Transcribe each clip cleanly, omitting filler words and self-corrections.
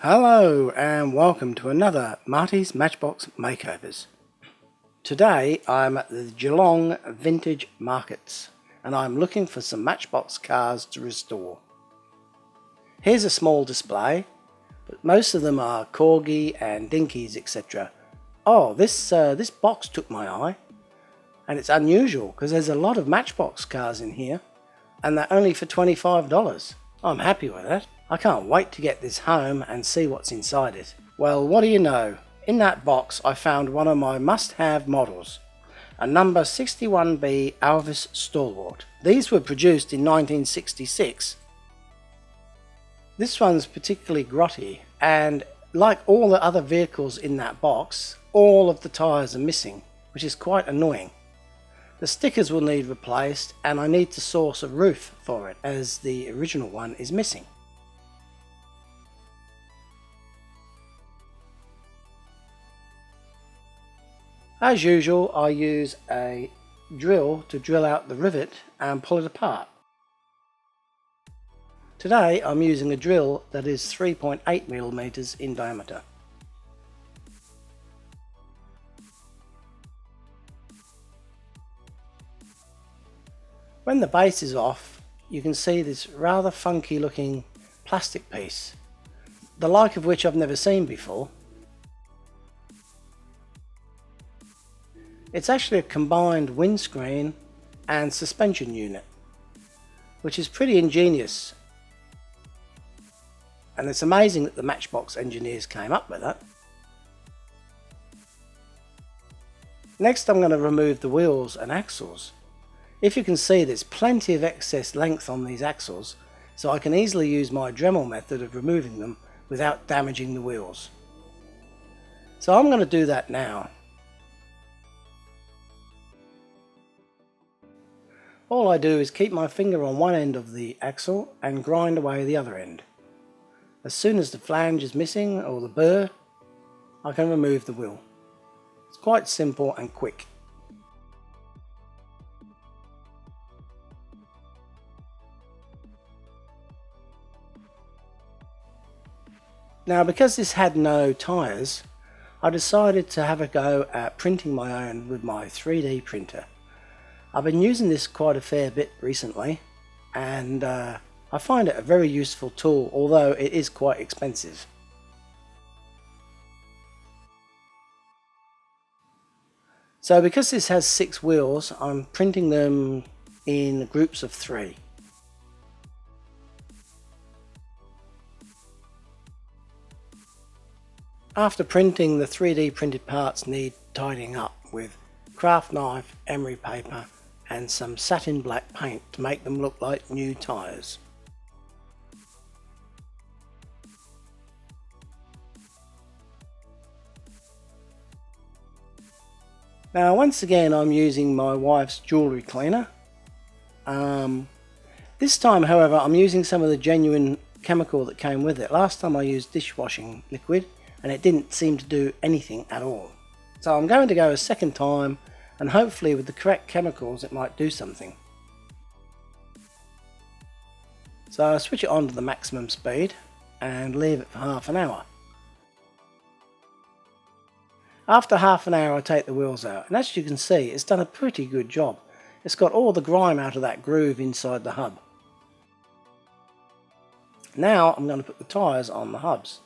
Hello and welcome to another Marty's Matchbox Makeovers. Today I'm at the Geelong Vintage Markets and I'm looking for some Matchbox cars to restore. Here's a small display, but most of them are corgi and dinkies, etc. Oh, this box took my eye, and it's unusual because there's a lot of Matchbox cars in here and they're only for $25. I'm happy with that. I can't wait to get this home and see what's inside it. Well, what do you know? In that box I found one of my must-have models, a number 61B Alvis Stalwart. These were produced in 1966. This one's particularly grotty, and like all the other vehicles in that box, all of the tyres are missing, which is quite annoying. The stickers will need replaced, and I need to source a roof for it as the original one is missing. As usual, I use a drill to drill out the rivet and pull it apart. Today I'm using a drill that is 3.8mm in diameter. When the base is off, you can see this rather funky looking plastic piece, the like of which I've never seen before. It's actually a combined windscreen and suspension unit, which is pretty ingenious, and it's amazing that the Matchbox engineers came up with that. Next I'm going to remove the wheels and axles. If you can see, there's plenty of excess length on these axles, so I can easily use my Dremel method of removing them without damaging the wheels. So I'm going to do that now. All I do is keep my finger on one end of the axle and grind away the other end. As soon as the flange is missing, or the burr, I can remove the wheel. It's quite simple and quick. Now, because this had no tyres, I decided to have a go at printing my own with my 3D printer. I've been using this quite a fair bit recently, and I find it a very useful tool, although it is quite expensive. So because this has 6 wheels, I'm printing them in groups of 3. After printing, the 3D printed parts need tidying up with craft knife, emery paper and some satin black paint to make them look like new tyres. Now once again I'm using my wife's jewellery cleaner. This time however I'm using some of the genuine chemical that came with it. Last time I used dishwashing liquid and it didn't seem to do anything at all. So I'm going to go a second time, and hopefully with the correct chemicals it might do something. So I switch it on to the maximum speed and leave it for half an hour. After half an hour I take the wheels out, and as you can see it's done a pretty good job. It's got all the grime out of that groove inside the hub. Now I'm going to put the tyres on the hubs.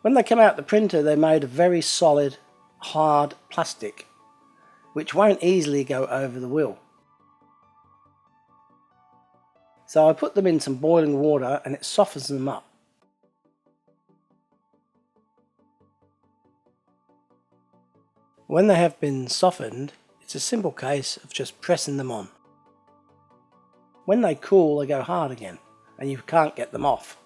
When they come out the printer they're made of very solid, hard plastic, which won't easily go over the wheel. So I put them in some boiling water and it softens them up. When they have been softened, it's a simple case of just pressing them on. When they cool they go hard again and you can't get them off.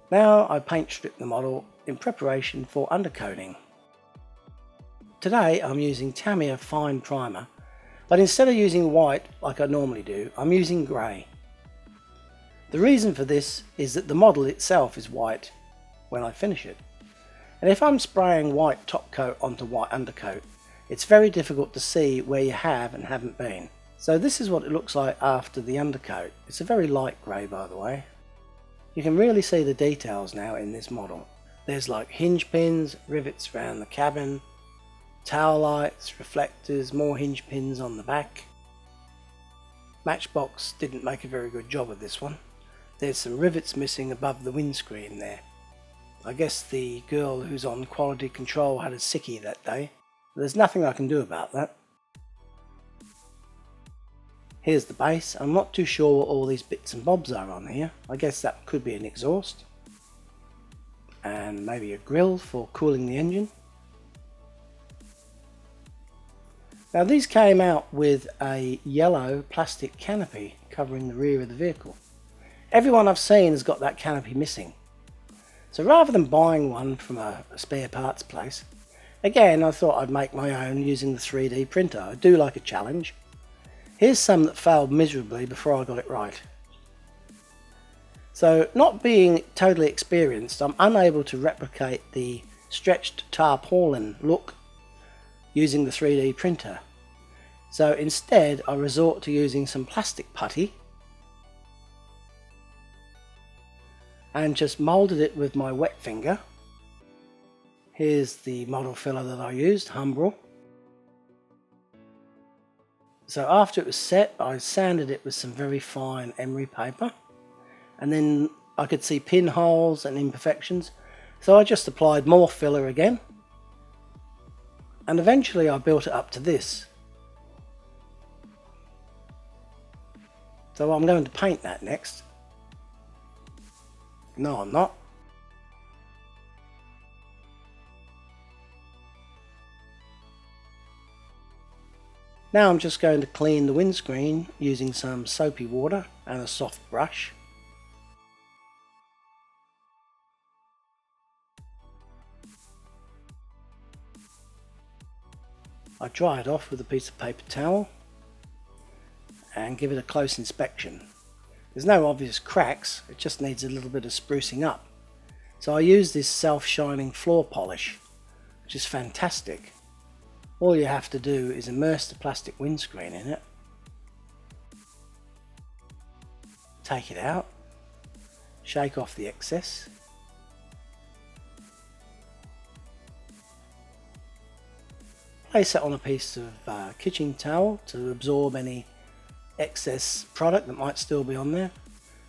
Now I paint strip the model in preparation for undercoating. Today I'm using Tamia fine primer, but instead of using white like I normally do, I'm using grey. The reason for this is that the model itself is white when I finish it, and if I'm spraying white top coat onto white undercoat, it's very difficult to see where you have and haven't been. So this is what it looks like after the undercoat. It's a very light grey, by the way. You can really see the details now in this model. There's like hinge pins, rivets around the cabin, tail lights, reflectors, more hinge pins on the back. Matchbox didn't make a very good job of this one. There's some rivets missing above the windscreen there. I guess the girl who's on quality control had a sickie that day. There's nothing I can do about that. Here's the base. I'm not too sure what all these bits and bobs are on here. I guess that could be an exhaust. And maybe a grill for cooling the engine. Now these came out with a yellow plastic canopy covering the rear of the vehicle. Everyone I've seen has got that canopy missing. So rather than buying one from a spare parts place, again I thought I'd make my own using the 3D printer. I do like a challenge. Here's some that failed miserably before I got it right. So not being totally experienced, I'm unable to replicate the stretched tarpaulin look using the 3D printer. So instead I resort to using some plastic putty and just moulded it with my wet finger. Here's the model filler that I used, Humbrol. So after it was set, I sanded it with some very fine emery paper, and then I could see pinholes and imperfections, so I just applied more filler again, and eventually I built it up to this. So I'm going to paint that next. No, I'm not. Now I'm just going to clean the windscreen using some soapy water and a soft brush. I dry it off with a piece of paper towel and give it a close inspection. There's no obvious cracks, it just needs a little bit of sprucing up. So I use this self-shining floor polish, which is fantastic. All you have to do is immerse the plastic windscreen in it, take it out, shake off the excess, place it on a piece of kitchen towel to absorb any excess product that might still be on there,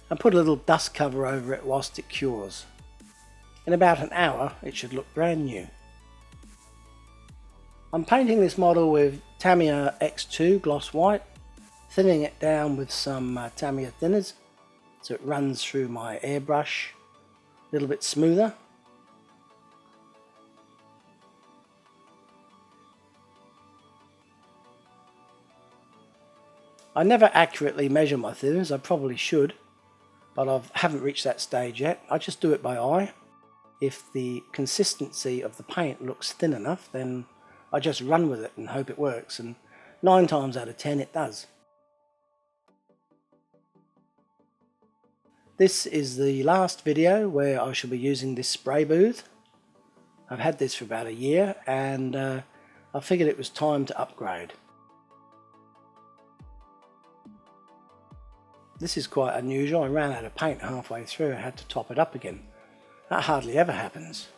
and put a little dust cover over it whilst it cures. In about an hour it should look brand new. I'm painting this model with Tamia X2 gloss white, thinning it down with some Tamia thinners so it runs through my airbrush a little bit smoother. I never accurately measure my thinners, I probably should, but I haven't reached that stage yet. I just do it by eye. If the consistency of the paint looks thin enough, then I just run with it and hope it works, and 9 times out of 10 it does. This is the last video where I shall be using this spray booth. I've had this for about a year, and I figured it was time to upgrade. This is quite unusual. I ran out of paint halfway through and had to top it up again. That hardly ever happens.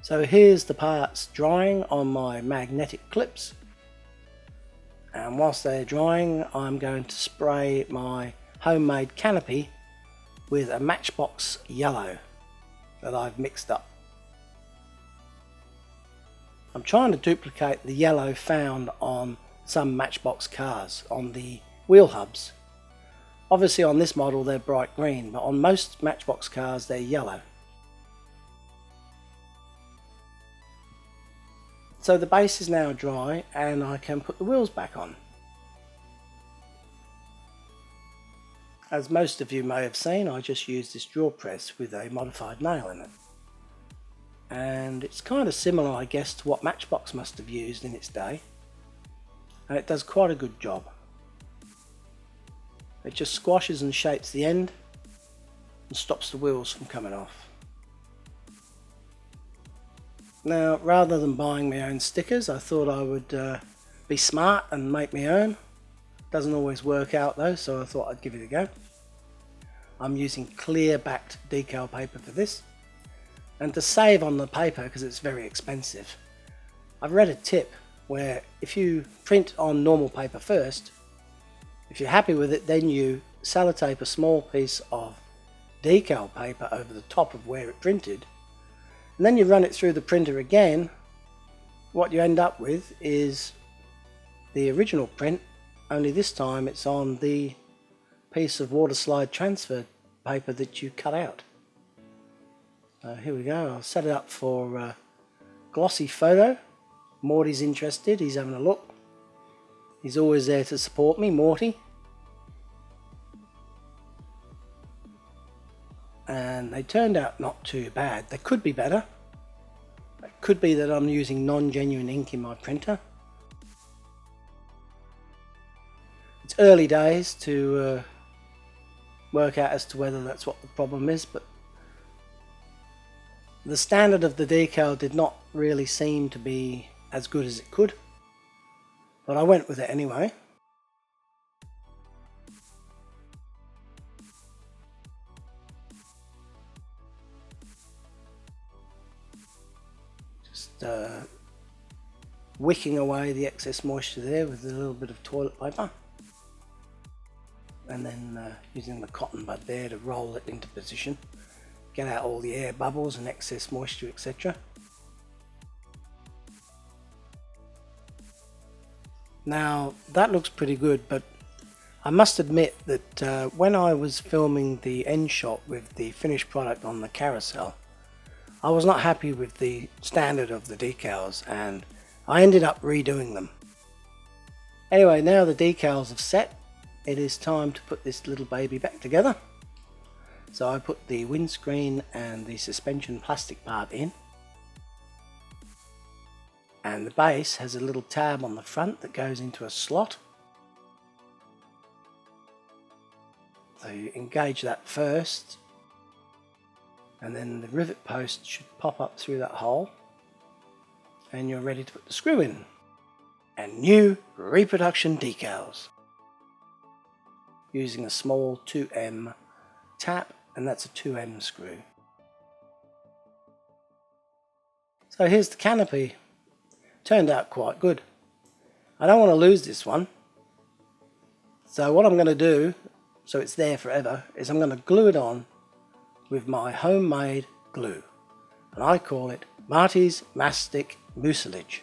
So here's the parts drying on my magnetic clips, and whilst they're drying I'm going to spray my homemade canopy with a Matchbox yellow that I've mixed up. I'm trying to duplicate the yellow found on some Matchbox cars on the wheel hubs. Obviously on this model they're bright green, but on most Matchbox cars they're yellow. So the base is now dry and I can put the wheels back on. As most of you may have seen, I just used this draw press with a modified nail in it. And it's kind of similar, I guess, to what Matchbox must have used in its day. And it does quite a good job. It just squashes and shapes the end and stops the wheels from coming off. Now, rather than buying my own stickers, I thought I would be smart and make my own. Doesn't always work out though, so I thought I'd give it a go. I'm using clear backed decal paper for this. And to save on the paper, because it's very expensive, I've read a tip where if you print on normal paper first, if you're happy with it, then you sellotape a small piece of decal paper over the top of where it printed, and then you run it through the printer again. What you end up with is the original print, only this time it's on the piece of water slide transfer paper that you cut out. Here we go. I'll set it up for glossy photo. Marty's interested, he's having a look. He's always there to support me, Marty. And they turned out not too bad. They could be better. It could be that I'm using non-genuine ink in my printer. It's early days to work out as to whether that's what the problem is, but the standard of the decal did not really seem to be as good as it could, but I went with it anyway. Just wicking away the excess moisture there with a little bit of toilet paper, and then using the cotton bud there to roll it into position, get out all the air bubbles and excess moisture, etc. Now that looks pretty good, but I must admit that when I was filming the end shot with the finished product on the carousel, I was not happy with the standard of the decals and I ended up redoing them. Anyway, now the decals have set, it is time to put this little baby back together. So I put the windscreen and the suspension plastic part in. And the base has a little tab on the front that goes into a slot. So you engage that first, and then the rivet post should pop up through that hole, and you're ready to put the screw in. And new reproduction decals. Using a small 2M tap, and that's a 2M screw. So here's the canopy. Turned out quite good. I don't want to lose this one, so what I'm going to do, so it's there forever, is I'm going to glue it on with my homemade glue, and I call it Marty's Mastic Mucilage,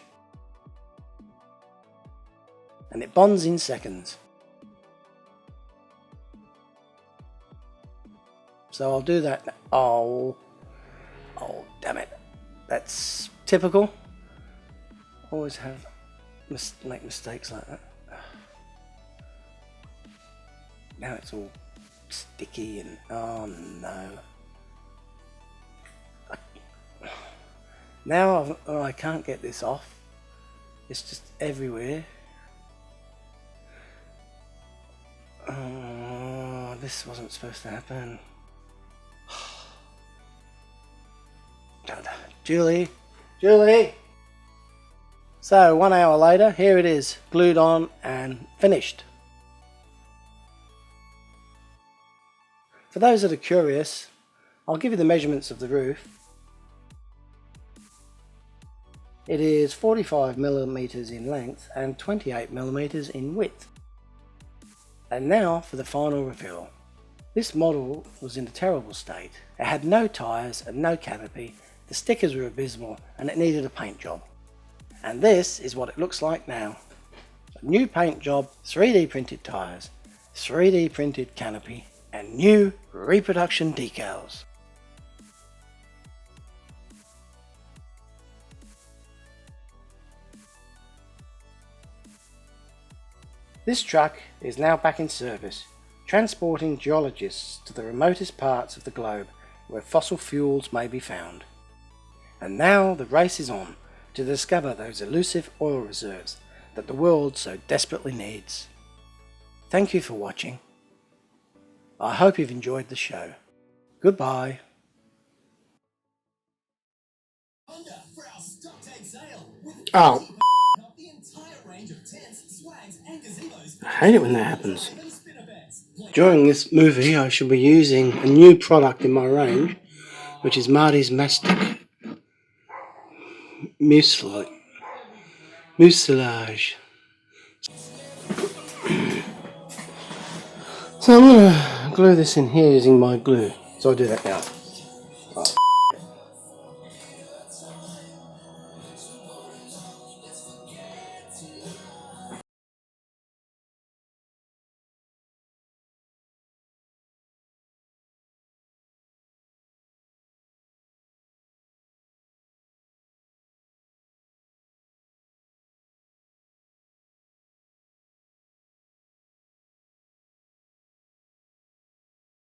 and it bonds in seconds. So I'll do that now. Oh damn it, that's typical. Always make mistakes like that. Now it's all sticky and oh no. Now I can't get this off. It's just everywhere. Oh, this wasn't supposed to happen. Julie. So 1 hour later, here it is, glued on and finished. For those that are curious, I'll give you the measurements of the roof. It is 45mm in length and 28mm in width. And now for the final reveal. This model was in a terrible state. It had no tyres and no canopy, the stickers were abysmal and it needed a paint job. And this is what it looks like now. A new paint job, 3D printed tyres, 3D printed canopy, and new reproduction decals. This truck is now back in service, transporting geologists to the remotest parts of the globe where fossil fuels may be found. And now the race is on to discover those elusive oil reserves that the world so desperately needs. Thank you for watching. I hope you've enjoyed the show. Goodbye. Oh. I hate it when that happens. During this movie I shall be using a new product in my range, which is Marty's Mastic Mucilage. So I'm going to glue this in here using my glue. So I'll do that now.